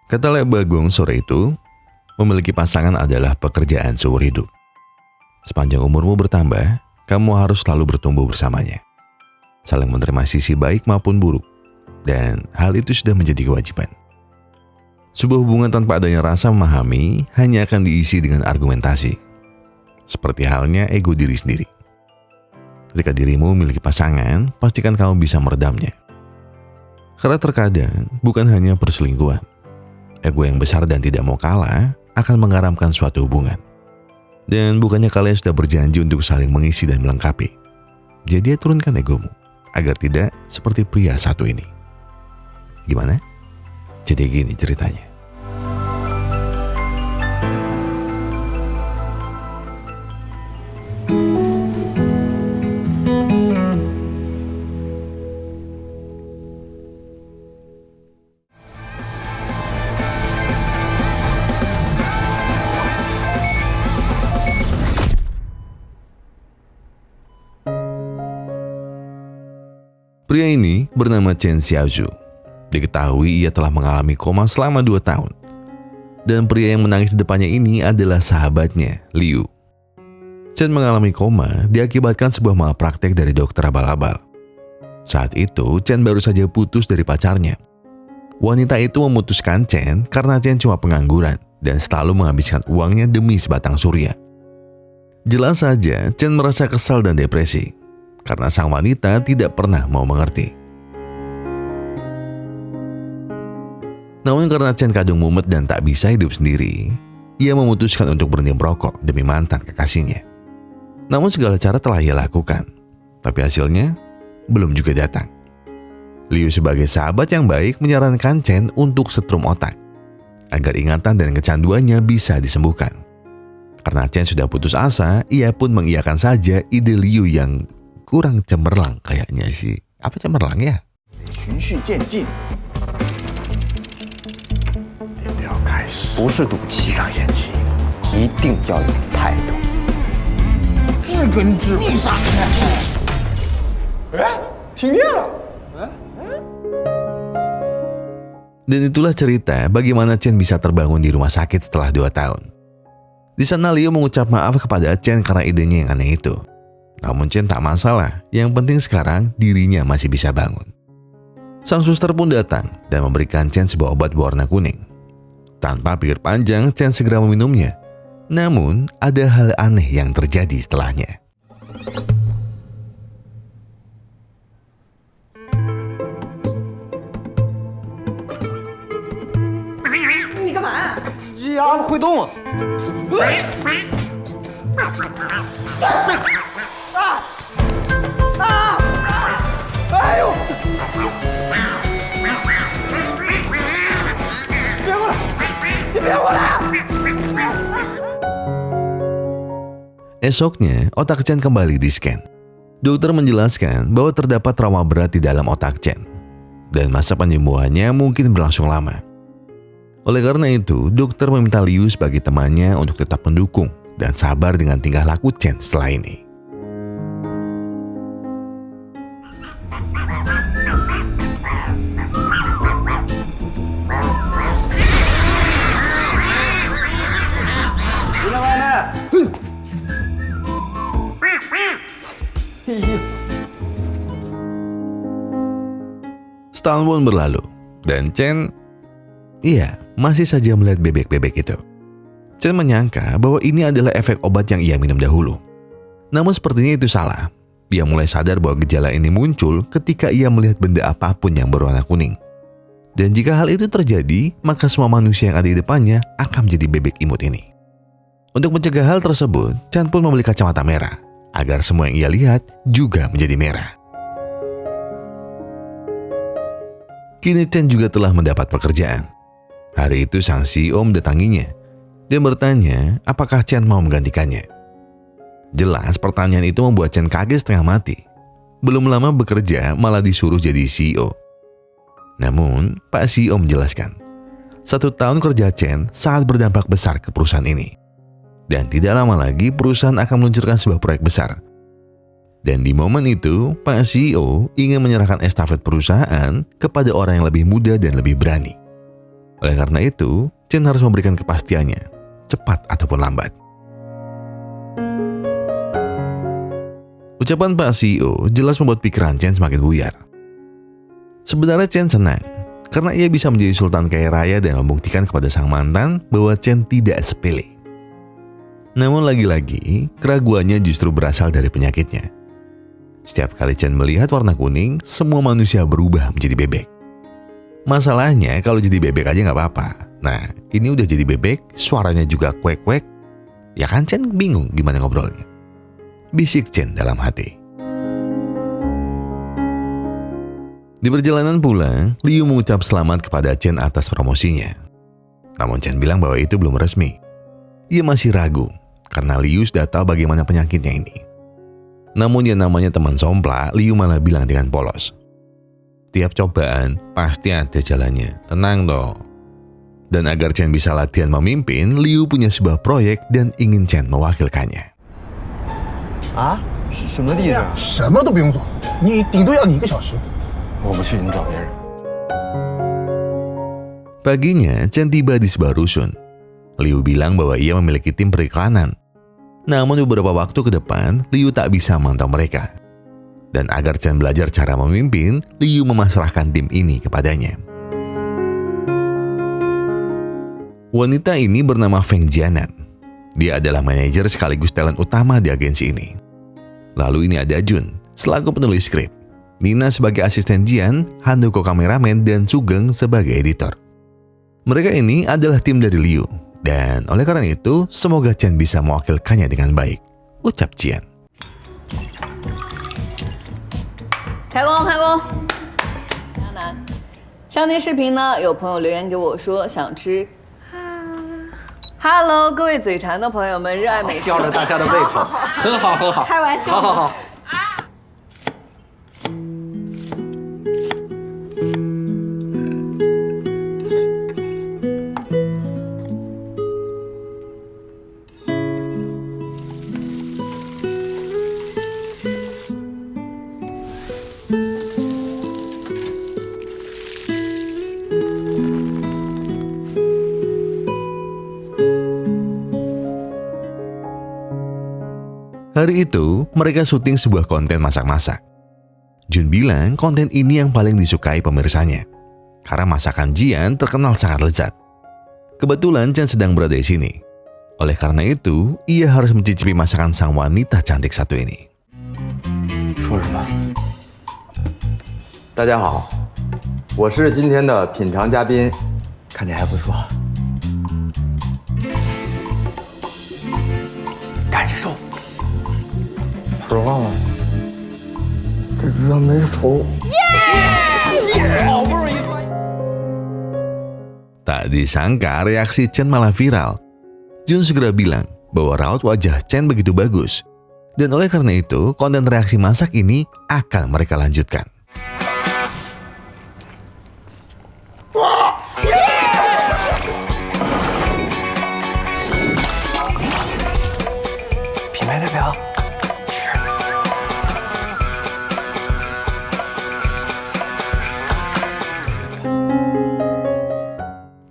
Kata Lek Bagong sore itu, memiliki pasangan adalah pekerjaan seumur hidup. Sepanjang umurmu bertambah, kamu harus selalu bertumbuh bersamanya. Saling menerima sisi baik maupun buruk. Dan hal itu sudah menjadi kewajiban. Sebuah hubungan tanpa adanya rasa memahami hanya akan diisi dengan argumentasi. Seperti halnya ego diri sendiri. Ketika dirimu memiliki pasangan, pastikan kamu bisa meredamnya. Karena terkadang bukan hanya perselingkuhan. Ego yang besar dan tidak mau kalah akan mengaramkan suatu hubungan. Dan bukannya kalian sudah berjanji untuk saling mengisi dan melengkapi. Jadi turunkan egomu, agar tidak seperti pria satu ini. Gimana? Jadi gini ceritanya. Pria ini bernama Chen Xiaozhu. Diketahui ia telah mengalami koma selama 2 tahun. Dan pria yang menangis di depannya ini adalah sahabatnya, Liu. Chen mengalami koma diakibatkan sebuah malpraktek dari dokter abal-abal. Saat itu, Chen baru saja putus dari pacarnya. Wanita itu memutuskan Chen karena Chen cuma pengangguran dan selalu menghabiskan uangnya demi sebatang surya. Jelas saja, Chen merasa kesal dan depresi. Karena sang wanita tidak pernah mau mengerti. Namun karena Chen kadung mumet dan tak bisa hidup sendiri, ia memutuskan untuk berhenti merokok demi mantan kekasihnya. Namun segala cara telah ia lakukan, tapi hasilnya belum juga datang. Liu sebagai sahabat yang baik menyarankan Chen untuk setrum otak, agar ingatan dan kecanduannya bisa disembuhkan. Karena Chen sudah putus asa, ia pun mengiyakan saja ide Liu yang kurang cemerlang kayaknya sih. Apa cemerlang ya? Dan itulah cerita bagaimana Chen bisa terbangun di rumah sakit setelah 2 tahun. Di sana Liu mengucap maaf kepada Chen karena idenya yang aneh itu. Namun Chen tak masalah, yang penting sekarang dirinya masih bisa bangun. Sang suster pun datang dan memberikan Chen sebuah obat berwarna kuning. Tanpa pikir panjang, Chen segera meminumnya. Namun, ada hal aneh yang terjadi setelahnya. Ini kemana? 这鸭子会动啊！哎呦！别过来！你别过来！ Esoknya, otak Chen kembali di-scan. Dokter menjelaskan bahwa terdapat trauma berat di dalam otak Chen. Dan masa penyembuhannya mungkin berlangsung lama. Oleh karena itu, dokter meminta Liu sebagai temannya untuk tetap mendukung dan sabar dengan tingkah laku Chen setelah ini. Setahun pun berlalu, dan Chen, masih saja melihat bebek-bebek itu. Chen menyangka bahwa ini adalah efek obat yang ia minum dahulu. Namun sepertinya itu salah. Ia mulai sadar bahwa gejala ini muncul ketika ia melihat benda apapun yang berwarna kuning. Dan jika hal itu terjadi, maka semua manusia yang ada di depannya akan menjadi bebek imut ini. Untuk mencegah hal tersebut, Chen pun membeli kacamata merah, agar semua yang ia lihat juga menjadi merah. Kini Chen juga telah mendapat pekerjaan. Hari itu sang CEO mendatanginya. Dia bertanya apakah Chen mau menggantikannya. Jelas pertanyaan itu membuat Chen kaget setengah mati. Belum lama bekerja malah disuruh jadi CEO. Namun Pak CEO menjelaskan, 1 tahun kerja Chen sangat berdampak besar ke perusahaan ini. Dan tidak lama lagi perusahaan akan meluncurkan sebuah proyek besar. Dan di momen itu, Pak CEO ingin menyerahkan estafet perusahaan kepada orang yang lebih muda dan lebih berani. Oleh karena itu, Chen harus memberikan kepastiannya, cepat ataupun lambat. Ucapan Pak CEO jelas membuat pikiran Chen semakin buyar. Sebenarnya Chen senang, karena ia bisa menjadi sultan kaya raya dan membuktikan kepada sang mantan bahwa Chen tidak sepele. Namun lagi-lagi, keraguannya justru berasal dari penyakitnya. Setiap kali Chen melihat warna kuning, semua manusia berubah menjadi bebek. Masalahnya kalau jadi bebek aja nggak apa-apa. Nah, ini udah jadi bebek, suaranya juga kuek-kuek. Ya kan Chen bingung gimana ngobrolnya. Bisik Chen dalam hati. Di perjalanan pulang, Liu mengucap selamat kepada Chen atas promosinya. Namun Chen bilang bahwa itu belum resmi. Ia masih ragu, karena Liu sudah tahu bagaimana penyakitnya ini. Namun yang namanya teman somplak, Liu malah bilang dengan polos. Tiap cobaan pasti ada jalannya, tenang toh. Dan agar Chen bisa latihan memimpin, Liu punya sebuah proyek dan ingin Chen mewakilkannya. 啊？什么地址？什么都不用做，你顶多要你1个小时。我不去，你找别人。 Paginya, Chen tiba di sebuah rusun. Liu bilang bahwa ia memiliki tim periklanan. Namun beberapa waktu ke depan, Liu tak bisa memantau mereka. Dan agar Chen belajar cara memimpin, Liu memasrahkan tim ini kepadanya. Wanita ini bernama Feng Jianan. Dia adalah manajer sekaligus talent utama di agensi ini. Lalu ini ada Jun, selaku penulis skrip. Nina sebagai asisten Jian, Handoko kameramen, dan Sugeng sebagai editor. Mereka ini adalah tim dari Liu. Dan oleh karena itu, semoga Chen bisa mewakilkannya dengan baik. Ucap Jian. 开工，开工！江南，上期视频呢，有朋友留言给我说想吃。Hello， 各位嘴馋的朋友们，热爱美食，吊着大家的胃口，很好，很好。开玩笑好好好。Hari itu, mereka syuting sebuah konten masak-masak. Jun bilang konten ini yang paling disukai pemirsanya, karena masakan Jian terkenal sangat lezat. Kebetulan Chen sedang berada di sini. Oleh karena itu, ia harus mencicipi masakan sang wanita cantik satu ini. 说什么？大家好，我是今天的品尝嘉宾，看起来还不错。感受。吃饭了。这居然没熟。好不容易。 Tak disangka reaksi Chen malah viral. Jun segera bilang bahwa raut wajah Chen begitu bagus. Dan oleh karena itu, konten reaksi masak ini akan mereka lanjutkan.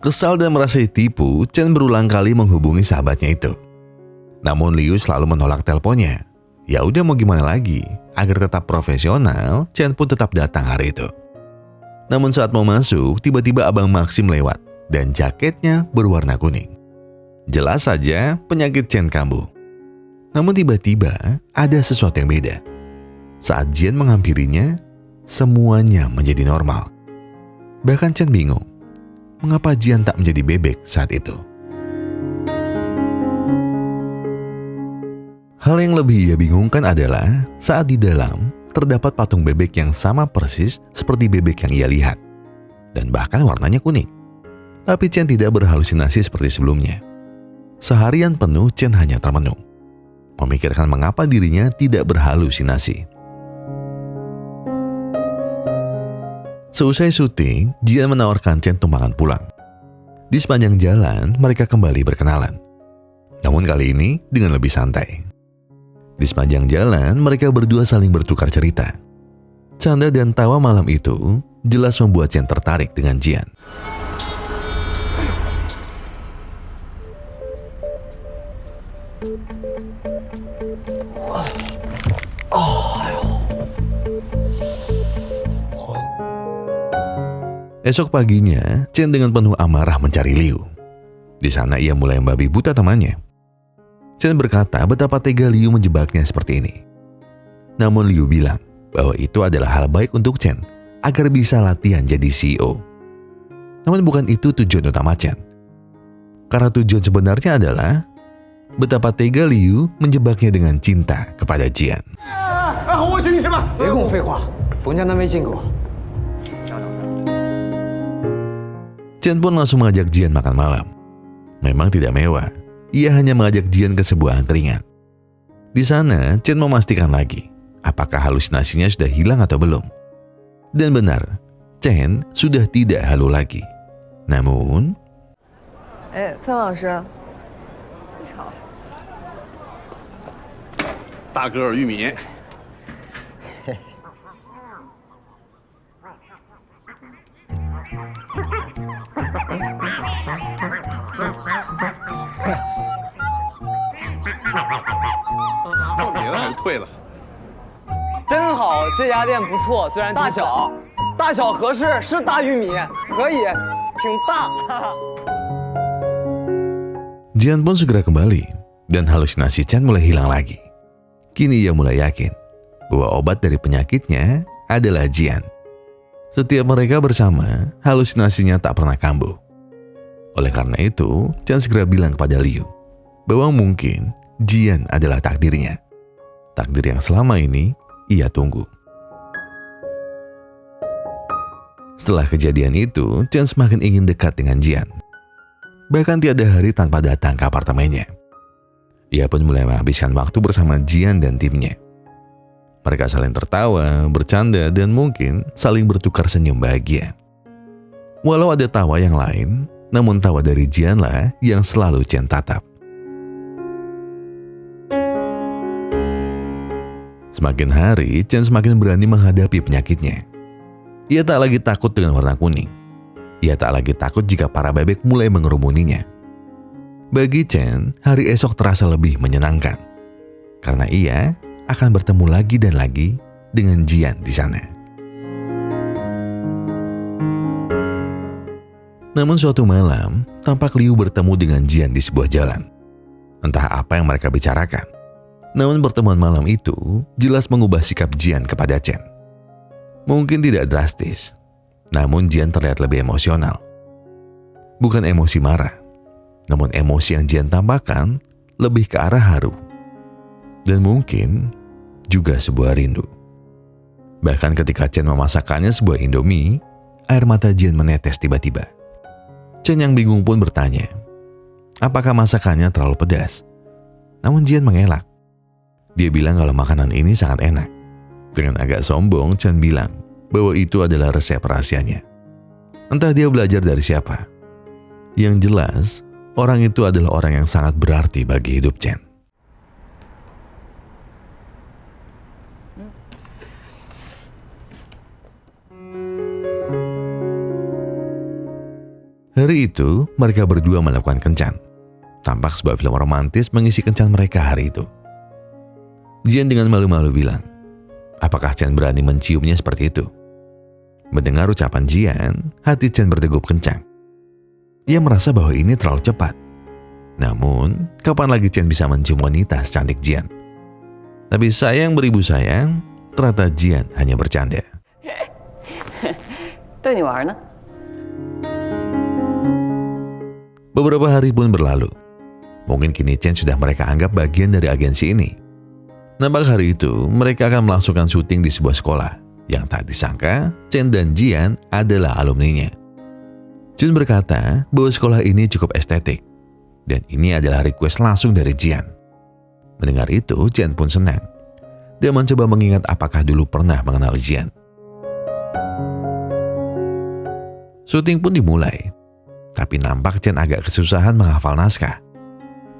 Kesal dan merasa ditipu, Chen berulang kali menghubungi sahabatnya itu. Namun Liu selalu menolak teleponnya. Ya udah mau gimana lagi, agar tetap profesional, Chen pun tetap datang hari itu. Namun saat mau masuk, tiba-tiba Abang Maxim lewat dan jaketnya berwarna kuning. Jelas saja penyakit Chen kambuh. Namun tiba-tiba ada sesuatu yang beda. Saat Jian menghampirinya, semuanya menjadi normal. Bahkan Chen bingung. Mengapa Jian tak menjadi bebek saat itu? Hal yang lebih ia bingungkan adalah saat di dalam terdapat patung bebek yang sama persis seperti bebek yang ia lihat. Dan bahkan warnanya kuning. Tapi Chen tidak berhalusinasi seperti sebelumnya. Seharian penuh Chen hanya termenung. Memikirkan mengapa dirinya tidak berhalusinasi. Seusai syuting, Jian menawarkan Chen tumpangan pulang. Di sepanjang jalan, mereka kembali berkenalan. Namun kali ini dengan lebih santai. Di sepanjang jalan, mereka berdua saling bertukar cerita. Canda dan tawa malam itu jelas membuat Chen tertarik dengan Jian. Esok paginya, Chen dengan penuh amarah mencari Liu. Di sana ia mulai membabi buta temannya. Chen berkata betapa tega Liu menjebaknya seperti ini. Namun Liu bilang bahwa itu adalah hal baik untuk Chen agar bisa latihan jadi CEO. Namun bukan itu tujuan utama Chen. Karena tujuan sebenarnya adalah betapa tega Liu menjebaknya dengan cinta kepada Jian. 我请你吃饭。别跟我废话，冯家那微信给我。 Chen pun langsung mengajak Jian makan malam. Memang tidak mewah, ia hanya mengajak Jian ke sebuah angkringan. Di sana, Chen memastikan lagi apakah halusinasinya sudah hilang atau belum. Dan benar, Chen sudah tidak halu lagi. Namun, 哎，范老师，吵。大个儿玉米，放别的还是退了。 真好，这家店不错，虽然大小合适，是大玉米，可以，挺大。哈哈。 Jian pun segera kembali dan halusinasi Chen mulai hilang lagi. Kini ia mulai yakin bahwa obat dari penyakitnya adalah Jian. Setiap mereka bersama, halusinasinya tak pernah kambuh. Oleh karena itu, Chen segera bilang kepada Liu bahwa mungkin Jian adalah takdirnya. Takdir yang selama ini ia tunggu. Setelah kejadian itu, Chen semakin ingin dekat dengan Jian. Bahkan tiada hari tanpa datang ke apartemennya. Ia pun mulai menghabiskan waktu bersama Jian dan timnya. Mereka saling tertawa, bercanda, dan mungkin saling bertukar senyum bahagia. Walau ada tawa yang lain, namun tawa dari Jian lah yang selalu Chen tatap. Semakin hari, Chen semakin berani menghadapi penyakitnya. Ia tak lagi takut dengan warna kuning. Ia tak lagi takut jika para bebek mulai mengerumuninya. Bagi Chen, hari esok terasa lebih menyenangkan. Karena ia akan bertemu lagi dan lagi dengan Jian di sana. Namun suatu malam, tampak Liu bertemu dengan Jian di sebuah jalan. Entah apa yang mereka bicarakan. Namun pertemuan malam itu jelas mengubah sikap Jian kepada Chen. Mungkin tidak drastis, namun Jian terlihat lebih emosional. Bukan emosi marah, namun emosi yang Jian tambahkan lebih ke arah haru. Dan mungkin juga sebuah rindu. Bahkan ketika Chen memasakkannya sebuah Indomie, air mata Jian menetes tiba-tiba. Chen yang bingung pun bertanya, apakah masakannya terlalu pedas? Namun Jian mengelak. Dia bilang kalau makanan ini sangat enak. Dengan agak sombong, Chen bilang bahwa itu adalah resep rahasianya. Entah dia belajar dari siapa. Yang jelas, orang itu adalah orang yang sangat berarti bagi hidup Chen. Hari itu, mereka berdua melakukan kencan. Tampak sebuah film romantis mengisi kencan mereka hari itu. Jian dengan malu-malu bilang, apakah Chen berani menciumnya seperti itu? Mendengar ucapan Jian, hati Chen berdegup kencang. Ia merasa bahwa ini terlalu cepat. Namun, kapan lagi Chen bisa mencium wanita secantik Jian? Tapi sayang beribu sayang, ternyata Jian hanya bercanda. 逗你玩呢。 Beberapa hari pun berlalu. Mungkin kini Chen sudah mereka anggap bagian dari agensi ini. Nampak hari itu, mereka akan melangsungkan syuting di sebuah sekolah. Yang tak disangka, Chen dan Jian adalah alumninya. Jun berkata bahwa sekolah ini cukup estetik. Dan ini adalah request langsung dari Jian. Mendengar itu, Jian pun senang. Dia mencoba mengingat apakah dulu pernah mengenal Jian. Syuting pun dimulai. Tapi nampak Chen agak kesusahan menghafal naskah.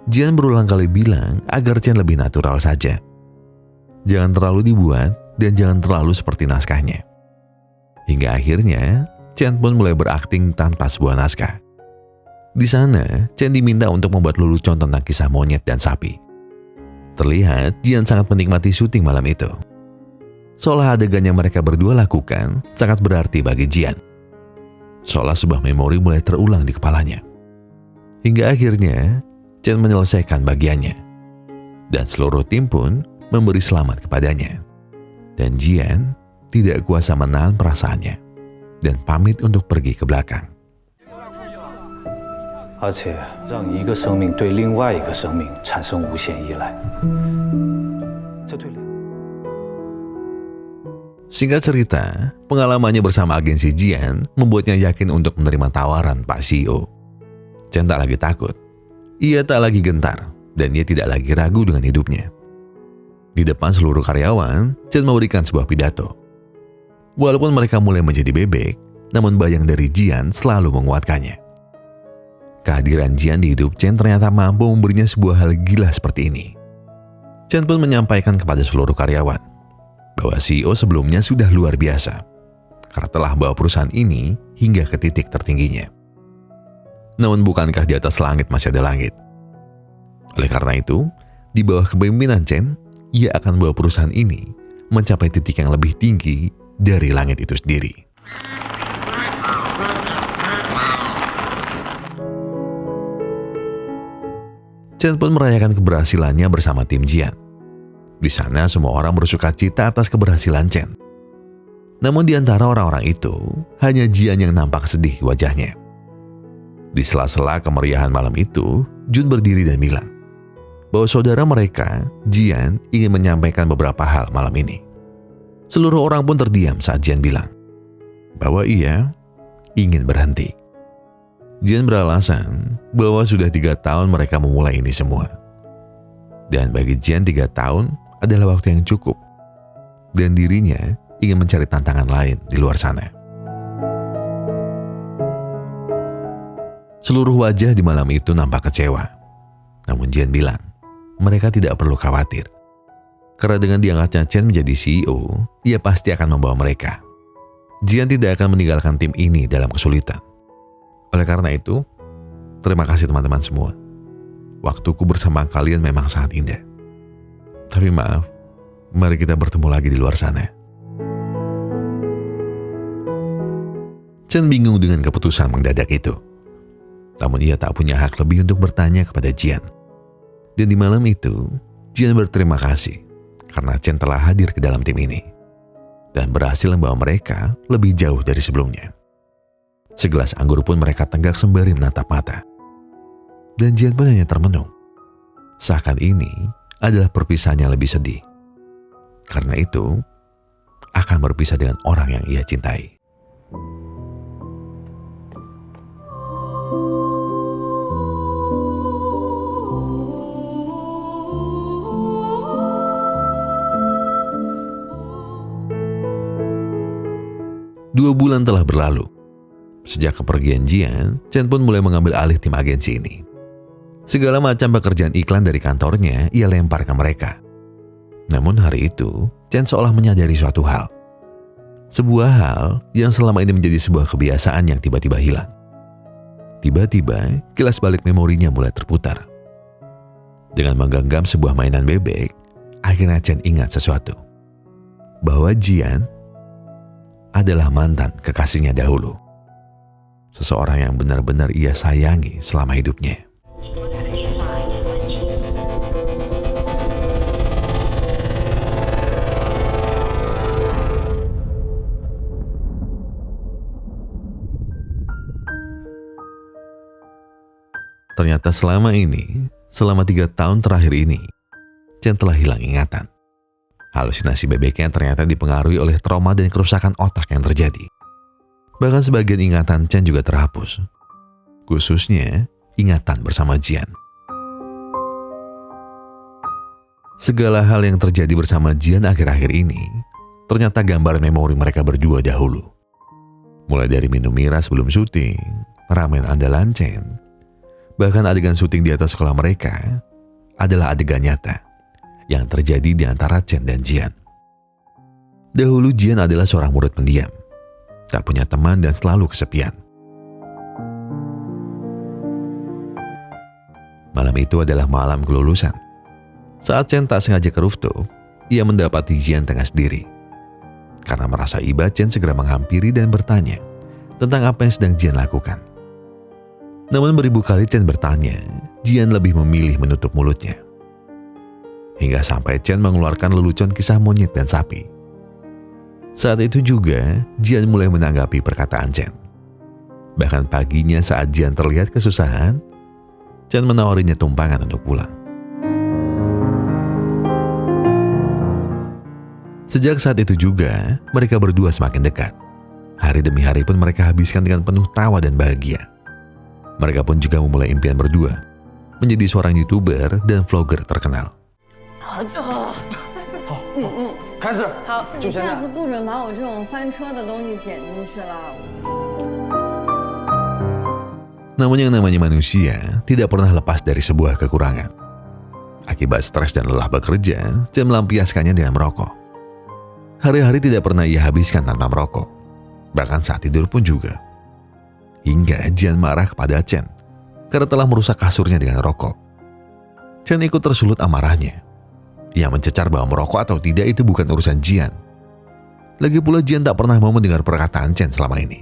Jian berulang kali bilang agar Chen lebih natural saja. Jangan terlalu dibuat dan jangan terlalu seperti naskahnya. Hingga akhirnya, Chen pun mulai berakting tanpa sebuah naskah. Di sana, Chen diminta untuk membuat lelucon tentang kisah monyet dan sapi. Terlihat Jian sangat menikmati syuting malam itu. Seolah adegan yang mereka berdua lakukan sangat berarti bagi Jian. Seolah sebuah memori mulai terulang di kepalanya. Hingga akhirnya Chen menyelesaikan bagiannya. Dan seluruh tim pun memberi selamat kepadanya. Dan Jian tidak kuasa menahan perasaannya dan pamit untuk pergi ke belakang. 而且让一个生命对另外一个生命产生无限依赖，这对两。 Singkat cerita, pengalamannya bersama agensi Jian membuatnya yakin untuk menerima tawaran Pak CEO. Chen tak lagi takut, ia tak lagi gentar, dan ia tidak lagi ragu dengan hidupnya. Di depan seluruh karyawan, Chen memberikan sebuah pidato. Walaupun mereka mulai menjadi bebek, namun bayang dari Jian selalu menguatkannya. Kehadiran Jian di hidup Chen ternyata mampu memberinya sebuah hal gila seperti ini. Chen pun menyampaikan kepada seluruh karyawan bahwa CEO sebelumnya sudah luar biasa karena telah bawa perusahaan ini hingga ke titik tertingginya. Namun bukankah di atas langit masih ada langit? Oleh karena itu, di bawah kepemimpinan Chen, ia akan membawa perusahaan ini mencapai titik yang lebih tinggi dari langit itu sendiri. Chen pun merayakan keberhasilannya bersama tim Jian. Di sana semua orang bersuka cita atas keberhasilan Chen. Namun di antara orang-orang itu, hanya Jian yang nampak sedih wajahnya. Di sela-sela kemeriahan malam itu, Jun berdiri dan bilang bahwa saudara mereka, Jian, ingin menyampaikan beberapa hal malam ini. Seluruh orang pun terdiam saat Jian bilang bahwa ia ingin berhenti. Jian beralasan bahwa sudah 3 tahun mereka memulai ini semua. Dan bagi Jian 3 tahun adalah waktu yang cukup. Dan dirinya ingin mencari tantangan lain di luar sana. Seluruh wajah di malam itu nampak kecewa. Namun Jian bilang, mereka tidak perlu khawatir. Karena dengan diangkatnya Chen menjadi CEO, ia pasti akan membawa mereka. Jian tidak akan meninggalkan tim ini dalam kesulitan. Oleh karena itu, terima kasih teman-teman semua. Waktuku bersama kalian memang sangat indah. Tapi maaf, mari kita bertemu lagi di luar sana. Chen bingung dengan keputusan mendadak itu. Namun ia tak punya hak lebih untuk bertanya kepada Jian. Dan di malam itu, Jian berterima kasih karena Chen telah hadir ke dalam tim ini dan berhasil membawa mereka lebih jauh dari sebelumnya. Segelas anggur pun mereka tenggak sembari menatap mata. Dan Jian pun hanya termenung. Seakan ini adalah perpisahan yang lebih sedih. Karena itu, akan berpisah dengan orang yang ia cintai. Dua bulan telah berlalu. Sejak kepergian Jian, Chen pun mulai mengambil alih tim agensi ini. Segala macam pekerjaan iklan dari kantornya ia lempar ke mereka. Namun hari itu, Chen seolah menyadari suatu hal. Sebuah hal yang selama ini menjadi sebuah kebiasaan yang tiba-tiba hilang. Tiba-tiba, kilas balik memorinya mulai terputar. Dengan menggenggam sebuah mainan bebek, akhirnya Chen ingat sesuatu. Bahwa Jian adalah mantan kekasihnya dahulu. Seseorang yang benar-benar ia sayangi selama hidupnya. Ternyata selama 3 tahun terakhir ini, Chen telah hilang ingatan. Halusinasi bebeknya ternyata dipengaruhi oleh trauma dan kerusakan otak yang terjadi. Bahkan sebagian ingatan Chen juga terhapus. Khususnya ingatan bersama Jian. Segala hal yang terjadi bersama Jian akhir-akhir ini ternyata gambar memori mereka berdua dahulu. Mulai dari minum miras sebelum syuting, ramen andalan Chen, bahkan adegan syuting di atas sekolah mereka adalah adegan nyata yang terjadi di antara Chen dan Jian. Dahulu Jian adalah seorang murid pendiam, tak punya teman dan selalu kesepian. Malam itu adalah malam kelulusan. Saat Chen tak sengaja ke rooftop, ia mendapati Jian tengah sendiri. Karena merasa iba, Chen segera menghampiri dan bertanya tentang apa yang sedang Jian lakukan. Namun beribu kali Chen bertanya, Jian lebih memilih menutup mulutnya. Hingga sampai Chen mengeluarkan lelucon kisah monyet dan sapi. Saat itu juga, Jian mulai menanggapi perkataan Chen. Bahkan paginya saat Jian terlihat kesusahan, Chen menawarinya tumpangan untuk pulang. Sejak saat itu juga, mereka berdua semakin dekat. Hari demi hari pun mereka habiskan dengan penuh tawa dan bahagia. Mereka pun juga memulai impian berdua, menjadi seorang YouTuber dan vlogger terkenal. 开始。好，你就现在下次不准把我这种翻车的东西剪进去了。 Namun yang namanya manusia tidak pernah lepas dari sebuah kekurangan. Akibat stres dan lelah bekerja, Chen melampiaskannya dengan merokok. Hari-hari tidak pernah ia habiskan tanpa merokok. Bahkan saat tidur pun juga. Hingga Jian marah kepada Chen karena telah merusak kasurnya dengan rokok. Chen ikut tersulut amarahnya. Ia mencecar bahwa merokok atau tidak itu bukan urusan Jian. Lagi pula Jian tak pernah mau mendengar perkataan Chen selama ini.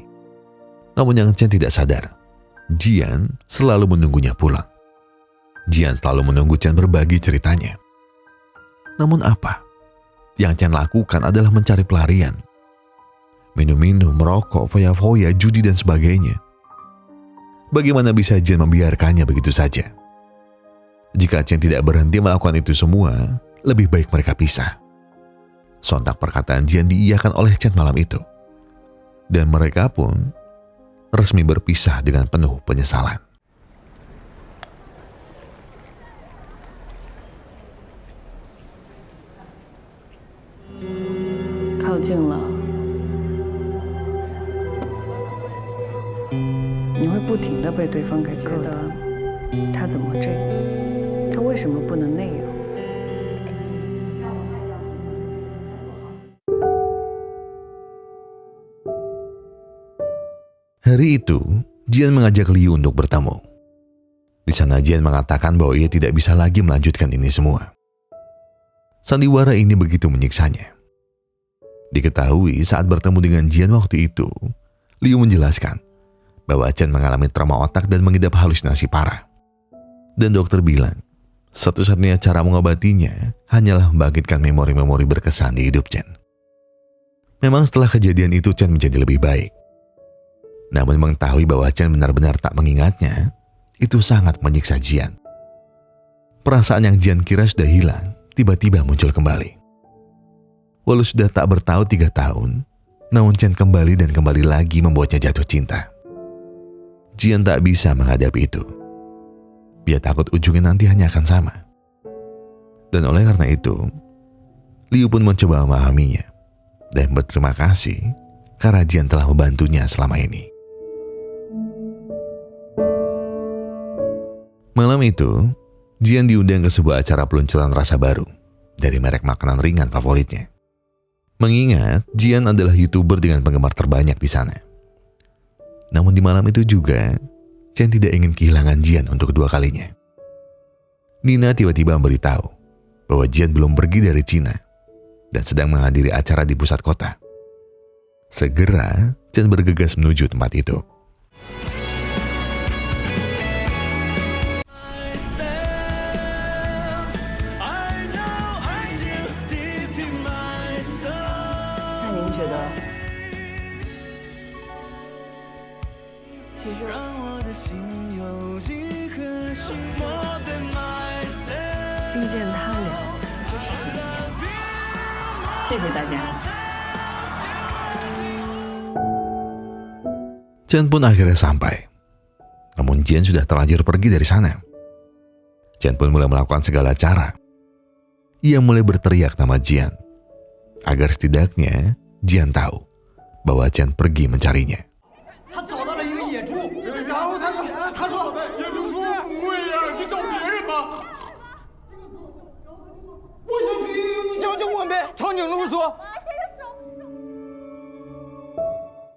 Namun yang Chen tidak sadar, Jian selalu menunggunya pulang. Jian selalu menunggu Chen berbagi ceritanya. Namun apa? Yang Chen lakukan adalah mencari pelarian. Minum-minum, merokok, foya-foya, judi dan sebagainya. Bagaimana bisa Jian membiarkannya begitu saja? Jika Chen tidak berhenti melakukan itu semua, lebih baik mereka pisah. Sontak perkataan Jian diiyakan oleh Chen malam itu. Dan mereka pun resmi berpisah dengan penuh penyesalan. Kau 近了，你会不停地被对方给觉得他怎么这样，他为什么不能那样？ Hari itu, Jian mengajak Liu untuk bertemu. Di sana Jian mengatakan bahwa ia tidak bisa lagi melanjutkan ini semua. Sandiwara ini begitu menyiksanya. Diketahui saat bertemu dengan Jian waktu itu, Liu menjelaskan bahwa Chen mengalami trauma otak dan mengidap halusinasi parah. Dan dokter bilang, satu-satunya cara mengobatinya hanyalah membangkitkan memori-memori berkesan di hidup Chen. Memang setelah kejadian itu Chen menjadi lebih baik. Namun mengetahui bahwa Chen benar-benar tak mengingatnya, itu sangat menyiksa Jian. Perasaan yang Jian kira sudah hilang, tiba-tiba muncul kembali. Walau sudah tak bertaut 3 tahun, namun Chen kembali dan kembali lagi membuatnya jatuh cinta. Jian tak bisa menghadapi itu. Dia takut ujungnya nanti hanya akan sama. Dan oleh karena itu, Liu pun mencoba memahaminya dan berterima kasih karena Jian telah membantunya selama ini. Malam itu, Jian diundang ke sebuah acara peluncuran rasa baru dari merek makanan ringan favoritnya. Mengingat Jian adalah YouTuber dengan penggemar terbanyak di sana. Namun di malam itu juga, Chen tidak ingin kehilangan Jian untuk kedua kalinya. Nina tiba-tiba memberitahu bahwa Jian belum pergi dari Cina dan sedang menghadiri acara di pusat kota. Segera, Chen bergegas menuju tempat itu. Chen pun akhirnya sampai. Namun Jian sudah terlanjur pergi dari sana. Chen pun mulai melakukan segala cara. Ia mulai berteriak nama Jian, agar setidaknya Jian tahu bahwa Chen pergi mencarinya.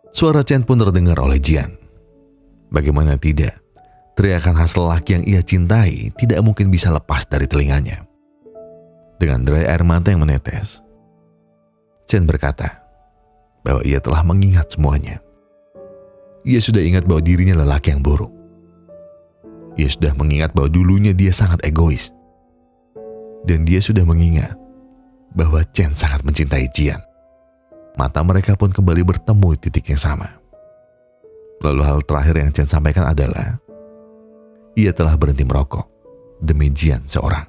Suara Chen pun terdengar oleh Jian. Bagaimana tidak, teriakan khas lelaki yang ia cintai tidak mungkin bisa lepas dari telinganya. Dengan derai air mata yang menetes, Chen berkata bahwa ia telah mengingat semuanya. Ia sudah ingat bahwa dirinya lelaki yang buruk. Ia sudah mengingat bahwa dulunya dia sangat egois. Dan dia sudah mengingat bahwa Chen sangat mencintai Jian. Mata mereka pun kembali bertemu di titik yang sama. Lalu hal terakhir yang Chen sampaikan adalah ia telah berhenti merokok demi Jian seorang.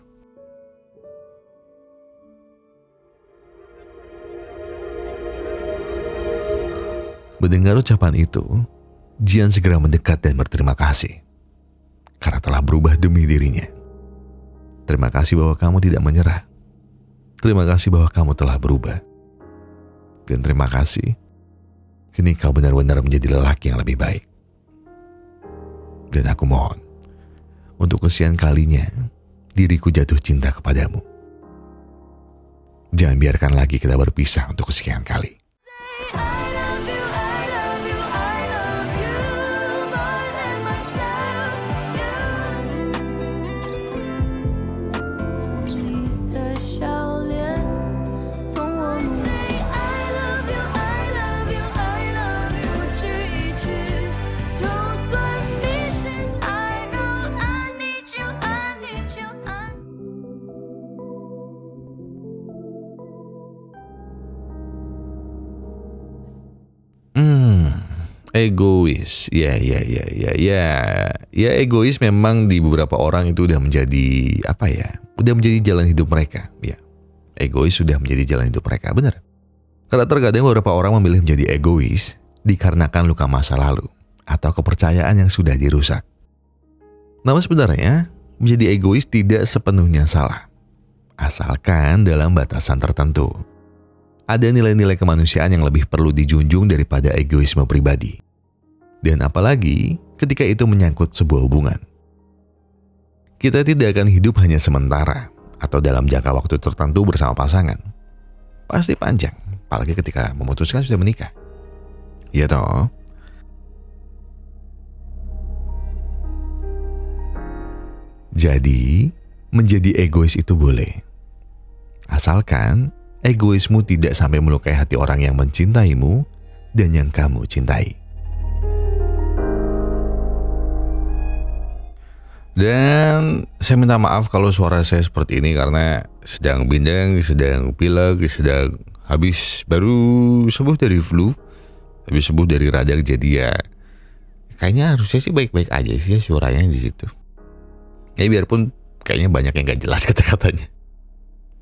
Mendengar ucapan itu, Jian segera mendekat dan berterima kasih karena telah berubah demi dirinya. Terima kasih bahwa kamu tidak menyerah. Terima kasih bahwa kamu telah berubah. Dan terima kasih, kini kau benar-benar menjadi lelaki yang lebih baik. Dan aku mohon, untuk kesekian kalinya, diriku jatuh cinta kepadamu. Jangan biarkan lagi kita berpisah untuk kesekian kali. Egois, ya egois memang di beberapa orang itu udah menjadi udah menjadi jalan hidup mereka. Ya, egois sudah menjadi jalan hidup mereka, benar. Karena terkadang beberapa orang memilih menjadi egois dikarenakan luka masa lalu atau kepercayaan yang sudah dirusak. Namun sebenarnya menjadi egois tidak sepenuhnya salah, asalkan dalam batasan tertentu. Ada nilai-nilai kemanusiaan yang lebih perlu dijunjung daripada egoisme pribadi. Dan apalagi ketika itu menyangkut sebuah hubungan. Kita tidak akan hidup hanya sementara atau dalam jangka waktu tertentu bersama pasangan. Pasti panjang, apalagi ketika memutuskan sudah menikah. Ya toh? Jadi, menjadi egois itu boleh. Asalkan egoismu tidak sampai melukai hati orang yang mencintaimu dan yang kamu cintai. Dan saya minta maaf kalau suara saya seperti ini karena sedang bindeng, sedang pilek, sedang baru sembuh dari flu, habis sembuh dari radang, jadi ya kayaknya harusnya sih baik-baik aja sih ya suaranya di situ. Ya biarpun kayaknya banyak yang gak jelas kata-katanya.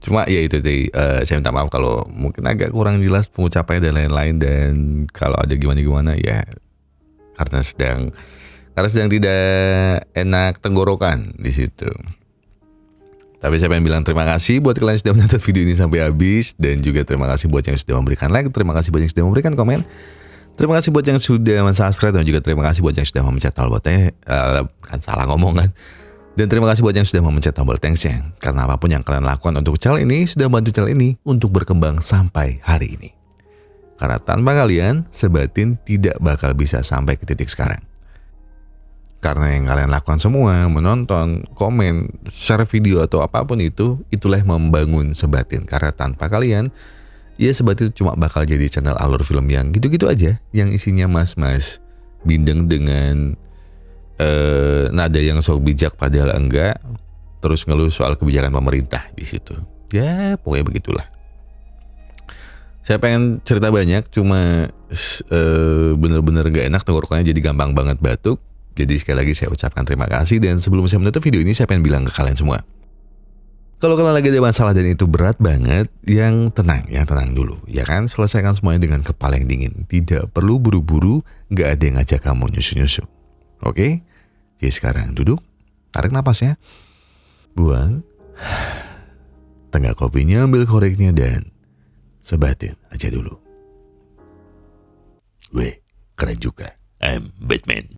Cuma ya itu tadi, saya minta maaf kalau mungkin agak kurang jelas pengucapannya dan lain-lain, dan kalau ada gimana-gimana ya karena sedang tidak enak tenggorokan di situ. Tapi saya pengen bilang terima kasih buat kalian yang sudah menonton video ini sampai habis, dan juga terima kasih buat yang sudah memberikan like, terima kasih buat yang sudah memberikan komen, terima kasih buat yang sudah subscribe, dan juga terima kasih buat yang sudah memencet tombol Dan terima kasih buat yang sudah memencet tombol thanks-nya, karena apapun yang kalian lakukan untuk channel ini sudah membantu channel ini untuk berkembang sampai hari ini. Karena tanpa kalian, Sebatin tidak bakal bisa sampai ke titik sekarang. Karena yang kalian lakukan semua, menonton, komen, share video atau apapun itu, itulah yang membangun Sebatin. Karena tanpa kalian, ya Sebatin cuma bakal jadi channel alur film yang gitu-gitu aja, yang isinya mas-mas bindeng dengan nada yang sok bijak padahal enggak, terus ngeluh soal kebijakan pemerintah di situ. Ya pokoknya begitulah. Saya pengen cerita banyak, cuma bener-bener gak enak, tenggorokannya jadi gampang banget batuk. Jadi sekali lagi saya ucapkan terima kasih, dan sebelum saya menutup video ini saya pengen bilang ke kalian semua, kalau kalian lagi ada masalah dan itu berat banget, yang tenang dulu, ya kan? Selesaikan semuanya dengan kepala yang dingin. Tidak perlu buru-buru, gak ada yang ngajak kamu nyusu-nyusu. Oke? Jadi sekarang duduk, tarik napasnya, buang, tenggak kopinya, ambil koreknya, dan Sebatin aja dulu. Gue keren juga, I'm Batman.